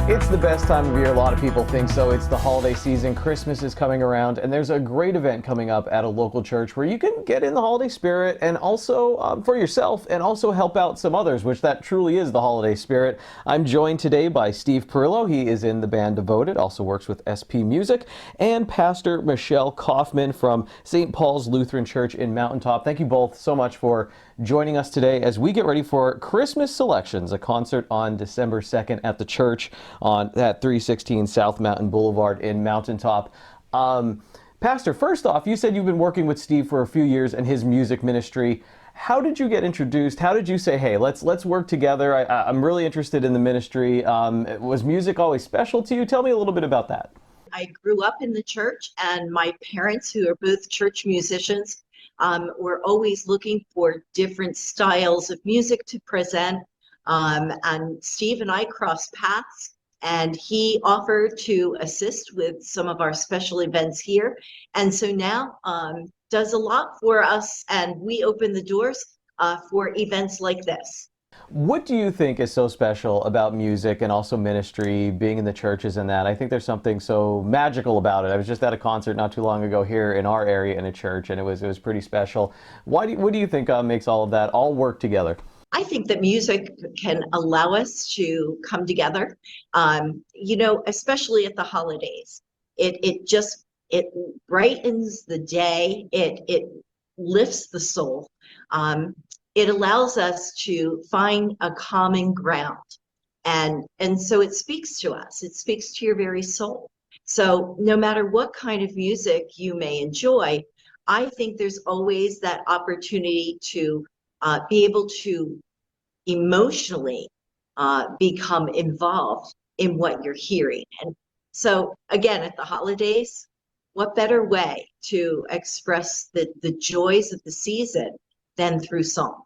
It's the best time of year. A lot of people think so. It's the holiday season. Christmas is coming around, and there's a great event coming up at a local church where you can get in the holiday spirit and also for yourself and also help out some others, which that truly is the holiday spirit. I'm joined today by Steve Perillo. He is in the band Devoted, also works with SP Music, and Pastor Michelle Kaufman from St. Paul's Lutheran Church in Mountaintop. Thank you both so much for joining us today as we get ready for Christmas Selections, a concert on December 2nd at the church at 316 South Mountain Boulevard in Mountaintop. Pastor, first off, you said you've been working with Steve for a few years in his music ministry. How did you get introduced? How did you say, hey, let's work together? I'm really interested in the ministry. Was music always special to you? Tell me a little bit about that. I grew up in the church, and my parents, who are both church musicians, were always looking for different styles of music to present. And Steve and I crossed paths, and he offered to assist with some of our special events here. And so now does a lot for us, and we open the doors for events like this. What do you think is so special about music and also ministry, being in the churches and that? I think there's something so magical about it. I was just at a concert not too long ago here in our area in a church, and it was pretty special. What do you think makes all of that all work together? I think that music can allow us to come together, especially at the holidays. It brightens the day. It lifts the soul. It allows us to find a common ground. And so it speaks to us. It speaks to your very soul. So no matter what kind of music you may enjoy, I think there's always that opportunity to be able to emotionally become involved in what you're hearing. And so again, at the holidays, what better way to express the joys of the season than through song?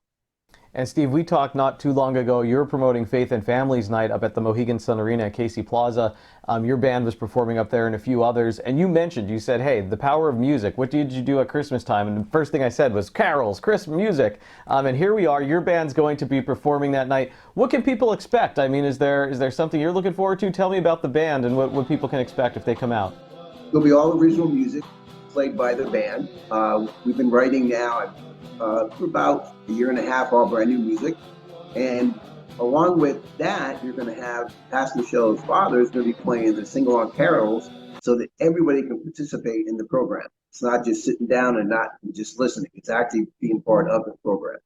And Steve, we talked not too long ago, you're promoting Faith and Families Night up at the Mohegan Sun Arena at Casey Plaza. Your band was performing up there and a few others. And you said, hey, the power of music. What did you do at Christmas time? And the first thing I said was carols, Christmas music. And here we are, your band's going to be performing that night. What can people expect? I mean, is there something you're looking forward to? Tell me about the band and what people can expect if they come out. It'll be all original music played by the band. We've been writing now for about a year and a half, all brand new music. And along with that, you're going to have Pastor Michelle's father is going to be playing the sing-along carols so that everybody can participate in the program. It's not just sitting down and not just listening. It's actually being part of the program.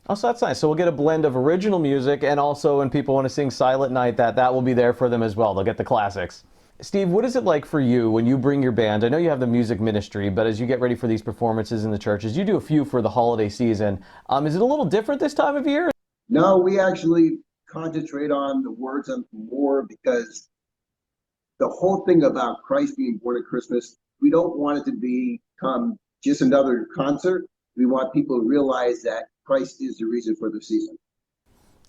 Oh, so that's nice. So we'll get a blend of original music, and also when people want to sing Silent Night, that will be there for them as well. They'll get the classics. Steve, what is it like for you when you bring your band? I know you have the music ministry, but as you get ready for these performances in the churches, you do a few for the holiday season. Is it a little different this time of year? No, we actually concentrate on the words more because the whole thing about Christ being born at Christmas, we don't want it to become just another concert. We want people to realize that Christ is the reason for the season.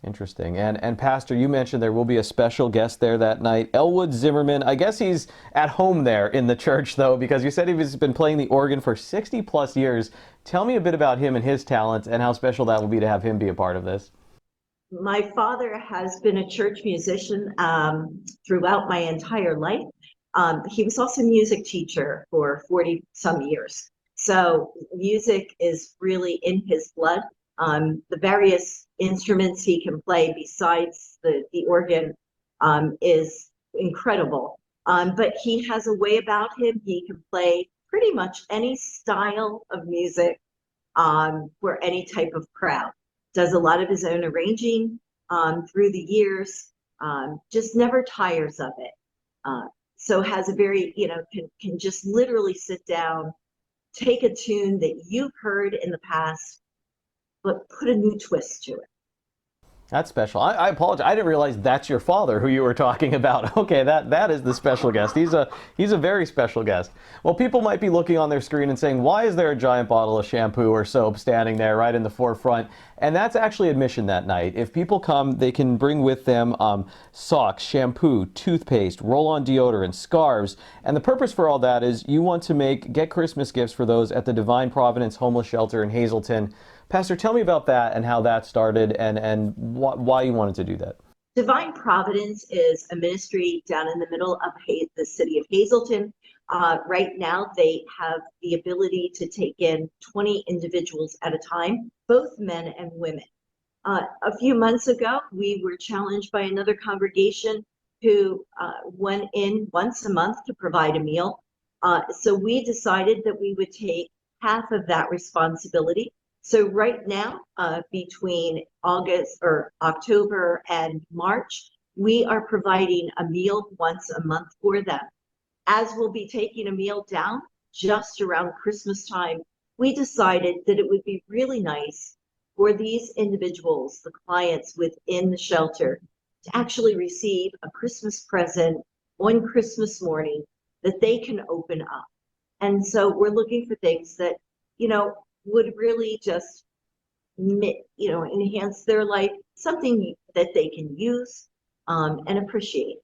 Interesting. And Pastor, you mentioned there will be a special guest there that night, Elwood Zimmerman. I guess he's at home there in the church, though, because you said he's been playing the organ for 60 plus years. Tell me a bit about him and his talent and how special that will be to have him be a part of this. My father has been a church musician throughout my entire life. He was also a music teacher for 40 some years. So music is really in his blood. The various instruments he can play besides the organ is incredible. But he has a way about him. He can play pretty much any style of music for any type of crowd. Does a lot of his own arranging through the years, just never tires of it. So has a very, can just literally sit down, take a tune that you've heard in the past, but put a new twist to it. That's special. I apologize. I didn't realize that's your father who you were talking about. Okay, that is the special guest. He's a very special guest. Well, people might be looking on their screen and saying, why is there a giant bottle of shampoo or soap standing there right in the forefront? And that's actually admission that night. If people come, they can bring with them socks, shampoo, toothpaste, roll-on deodorant, scarves. And the purpose for all that is you want to get Christmas gifts for those at the Divine Providence Homeless Shelter in Hazleton. Pastor, tell me about that and how that started and why you wanted to do that. Divine Providence is a ministry down in the middle of the city of Hazleton. Right now, they have the ability to take in 20 individuals at a time, both men and women. A few months ago, we were challenged by another congregation who went in once a month to provide a meal. So we decided that we would take half of that responsibility. So right now, between August or October and March, we are providing a meal once a month for them. As we'll be taking a meal down just around Christmas time, we decided that it would be really nice for these individuals, the clients within the shelter, to actually receive a Christmas present on Christmas morning that they can open up. And so we're looking for things that, would really just, enhance their life, something that they can use and appreciate.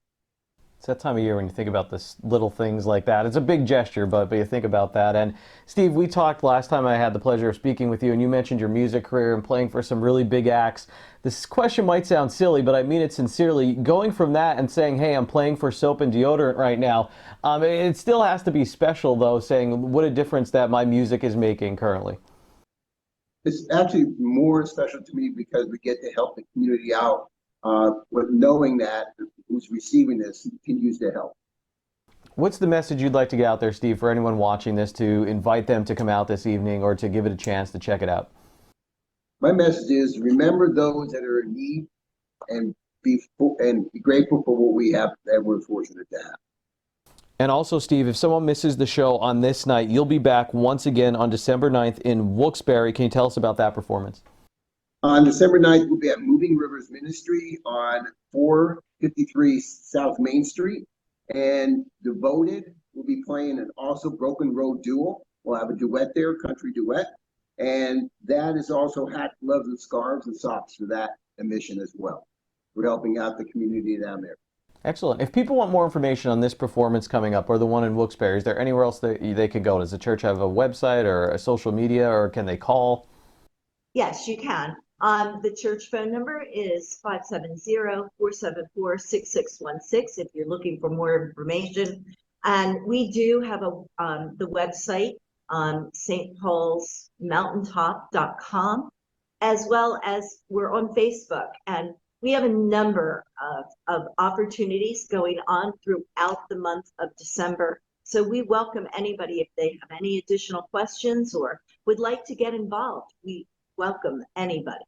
It's that time of year when you think about this little things like that. It's a big gesture, but you think about that. And Steve, we talked last time I had the pleasure of speaking with you, and you mentioned your music career and playing for some really big acts. This question might sound silly, but I mean it sincerely. Going from that and saying, hey, I'm playing for soap and deodorant right now, it still has to be special, though, saying what a difference that my music is making currently. It's actually more special to me because we get to help the community out with knowing that who's receiving this can use their help. What's the message you'd like to get out there, Steve, for anyone watching this to invite them to come out this evening or to give it a chance to check it out? My message is remember those that are in need and be grateful for what we have that we're fortunate to have. And also, Steve, if someone misses the show on this night, you'll be back once again on December 9th in Wilkes-Barre. Can you tell us about that performance? On December 9th, we'll be at Moving Rivers Ministry on 453 South Main Street. And Devoted will be playing an also Broken Road duo. We'll have a duet there, country duet. And that is also hat, gloves, and scarves and socks for that mission as well. We're helping out the community down there. Excellent. If people want more information on this performance coming up or the one in Wilkes-Barre, is there anywhere else that they could go? Does the church have a website or a social media, or can they call? Yes, you can. The church phone number is 570-474-6616 if you're looking for more information. And we do have the website, stpaulsmountaintop.com, as well as we're on Facebook. And we have a number of opportunities going on throughout the month of December. So we welcome anybody if they have any additional questions or would like to get involved. We welcome anybody.